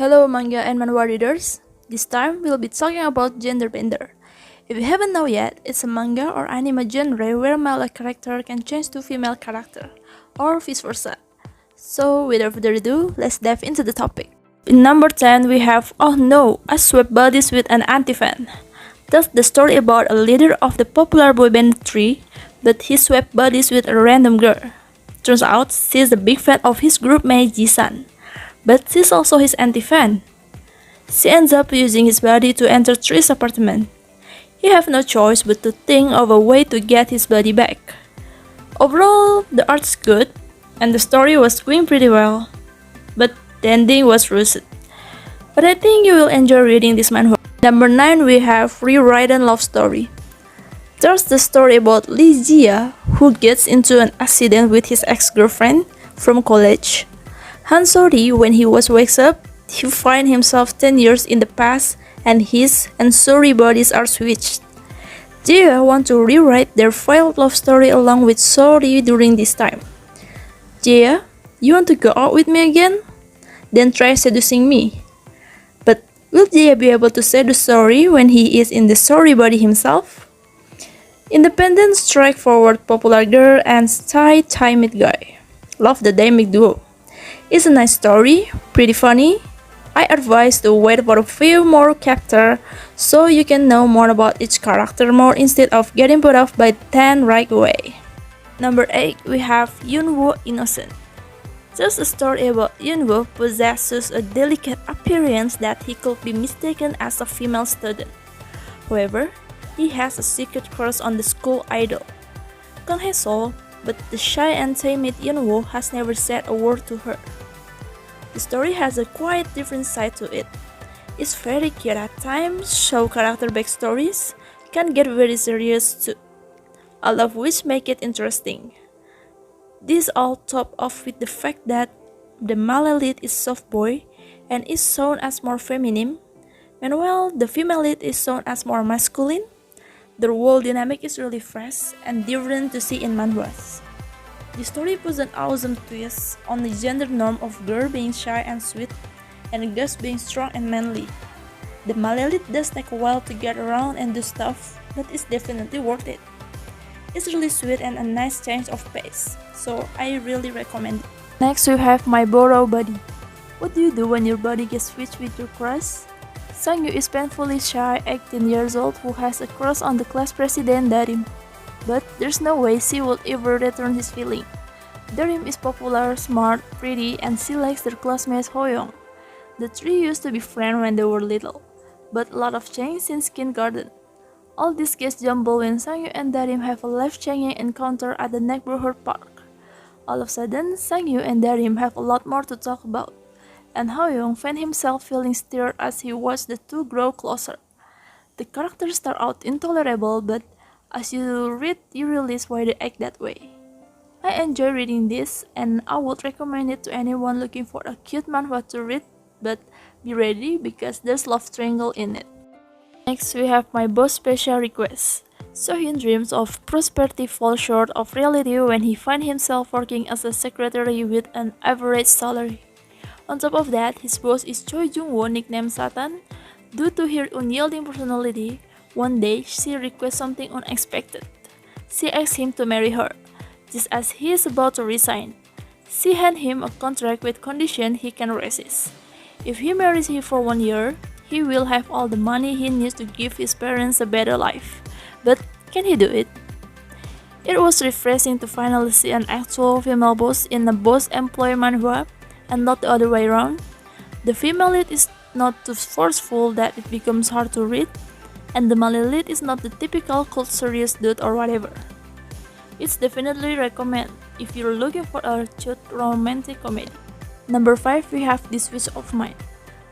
Hello manga and manhwa readers. This time we'll be talking about gender bender. If you haven't know yet, it's a manga or anime genre where male character can change to female character, or vice versa. So without further ado, let's dive into the topic. In number 10 we have Oh No, I Swap Bodies with an Anti-Fan. That's the story about a leader of the popular boy band 3, but he swapped bodies with a random girl. Turns out she's a big fan of his group mate Ji-san, but she's also his anti-fan. She ends up using his body to enter Tri's apartment. He have no choice but to think of a way to get his body back. Overall, the art's good, and the story was going pretty well, but the ending was rushed. But I think you will enjoy reading this manhwa. Number 9 we have Rewritten Love Story. There's the story about Lee Jia, who gets into an accident with his ex-girlfriend from college. Hansori, when he wakes up, he finds himself 10 years in the past and his and Sori bodies are switched. Jia want to rewrite their failed love story along with Sori during this time. Jia, you want to go out with me again? Then try seducing me. But will Jia be able to seduce Sori when he is in the Sori body himself? Independent, straightforward, popular girl and timid guy. Love the dynamic duo. It's a nice story, pretty funny. I advise to wait for a few more chapters so you can know more about each character more instead of getting put off by 10 right away. Number 8 we have Yoon Innocent. Just a story about Yoon possesses a delicate appearance that he could be mistaken as a female student. However, he has a secret crush on the school idol, Kang Hae-sol, but the shy and timid Yoon has never said a word to her. The story has a quite different side to it. It's very cute at times, show character backstories, can get very serious too, all of which make it interesting. This all topped off with the fact that the male lead is soft boy and is shown as more feminine, meanwhile the female lead is shown as more masculine. The whole dynamic is really fresh and different to see in manhwas. The story puts an awesome twist on the gender norm of girl being shy and sweet and girls being strong and manly. The male lead does take a while to get around and do stuff, but it's definitely worth it. It's really sweet and a nice change of pace, so I really recommend it. Next we have My Borrow Body. What do you do when your body gets switched with your crush? Sang-yu is painfully shy 18 years old who has a crush on the class president Darim. But there's no way she will ever return his feeling. Darim is popular, smart, pretty, and she likes their classmate Hoyoung. The three used to be friends when they were little, but a lot of changed since kindergarten. All this gets jumbled when Sang-yu and Darim have a life-changing encounter at the neighborhood park. All of a sudden, Sang-yu and Darim have a lot more to talk about, and Hoyoung finds himself feeling stirred as he watched the two grow closer. The characters start out intolerable, but as you read, you realize why they act that way. I enjoy reading this, and I would recommend it to anyone looking for a cute manhwa to read, but be ready because there's love triangle in it. Next, we have My Boss Special Request. So-hyun dreams of prosperity falls short of reality when he finds himself working as a secretary with an average salary. On top of that, his boss is Choi Jung-woo, nicknamed Satan. Due to her unyielding personality, one day she requests something unexpected. She asks him to marry her, just as he is about to resign. She hands him a contract with condition he can resist. If he marries her for 1 year, he will have all the money he needs to give his parents a better life. But can he do it? It was refreshing to finally see an actual female boss in a boss-employee manhwa, and not the other way around. The female lead is not too forceful that it becomes hard to read, and the male lead is not the typical cold serious dude or whatever. It's definitely recommend if you're looking for a cute romantic comedy. Number 5 we have This Wish of Mine.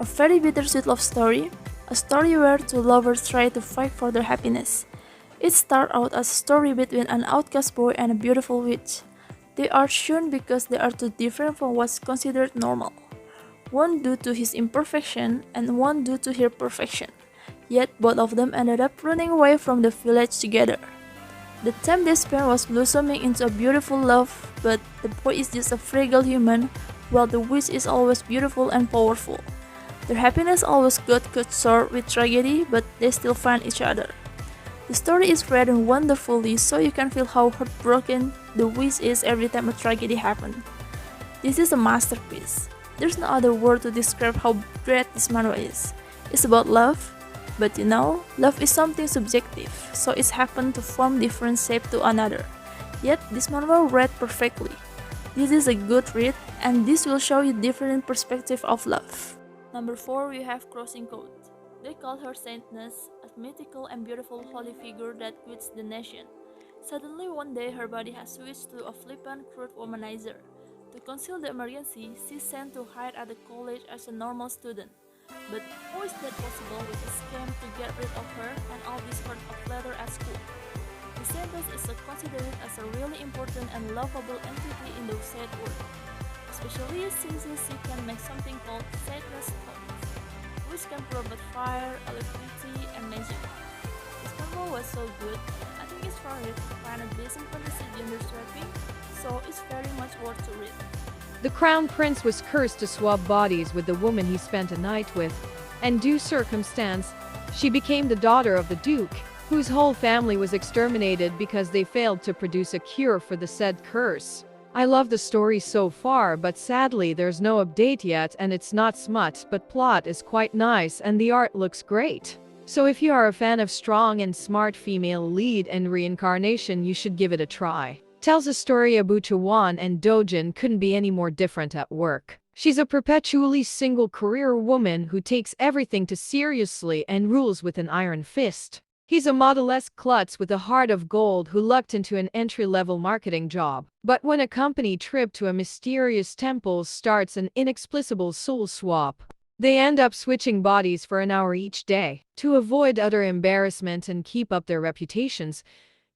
A very bittersweet love story, a story where two lovers try to fight for their happiness. It starts out as a story between an outcast boy and a beautiful witch. They are shown because they are too different from what's considered normal. One due to his imperfection and one due to her perfection. Yet both of them ended up running away from the village together. The time they spent was blossoming into a beautiful love, but the boy is just a fragile human, while the witch is always beautiful and powerful. Their happiness always got cut short with tragedy, but they still find each other. The story is written wonderfully, so you can feel how heartbroken the wish is every time a tragedy happens. This is a masterpiece. There's no other word to describe how great this manhwa is. It's about love, but you know, love is something subjective, so it's happened to form different shape to another. Yet this manhwa read perfectly. This is a good read, and this will show you different perspective of love. Number 4, we have Crossing Code. They call her Saintness, a mythical and beautiful holy figure that guides the nation. Suddenly one day her body has switched to a flippant, crude womanizer. To conceal the emergency, she's sent to hide at the college as a normal student. But how is that possible with a scam to get rid of her and all this herd of leather at school? The Saintness is considered as a really important and lovable entity in the said world, especially since she can make something called Saintness coins, which can provide fire, electricity, and magic. This novel was so good, I think it's fair to find a decent fantasy gender swapping, so it's very much worth to read. The crown prince was cursed to swap bodies with the woman he spent a night with, and due circumstance, she became the daughter of the duke, whose whole family was exterminated because they failed to produce a cure for the said curse. I love the story so far, but sadly there's no update yet and it's not smut, but plot is quite nice and the art looks great. So if you are a fan of strong and smart female lead and reincarnation, you should give it a try. Tells a story about Chawan and Dojin couldn't be any more different at work. She's a perpetually single career woman who takes everything too seriously and rules with an iron fist. He's a model-esque klutz with a heart of gold who lucked into an entry-level marketing job. But when a company trip to a mysterious temple starts an inexplicable soul swap, they end up switching bodies for an hour each day. To avoid utter embarrassment and keep up their reputations,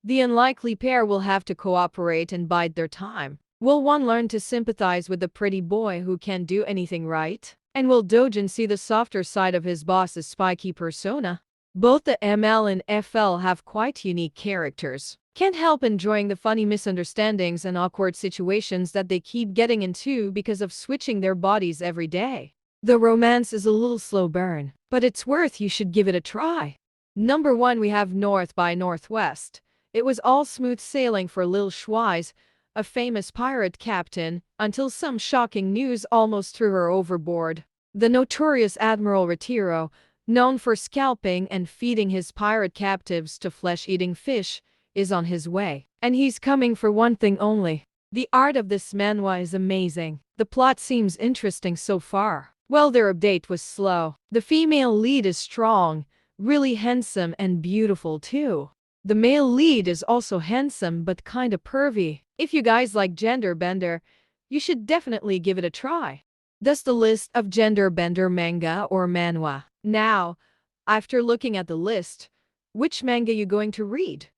the unlikely pair will have to cooperate and bide their time. Will one learn to sympathize with the pretty boy who can't do anything right? And will Dojin see the softer side of his boss's spiky persona? Both the ML and FL have quite unique characters. Can't help enjoying the funny misunderstandings and awkward situations that they keep getting into because of switching their bodies every day. The romance is a little slow burn, but it's worth, you should give it a try. Number 1, we have North by Northwest. It was all smooth sailing for Lil Schweiz, a famous pirate captain, until some shocking news almost threw her overboard. The notorious Admiral Retiro, known for scalping and feeding his pirate captives to flesh-eating fish, is on his way. And he's coming for one thing only. The art of this manhwa is amazing. The plot seems interesting so far. Well, their update was slow. The female lead is strong, really handsome and beautiful too. The male lead is also handsome but kinda pervy. If you guys like gender bender, you should definitely give it a try. That's the list of gender bender manga or manhwa. Now, after looking at the list, which manga you going to read?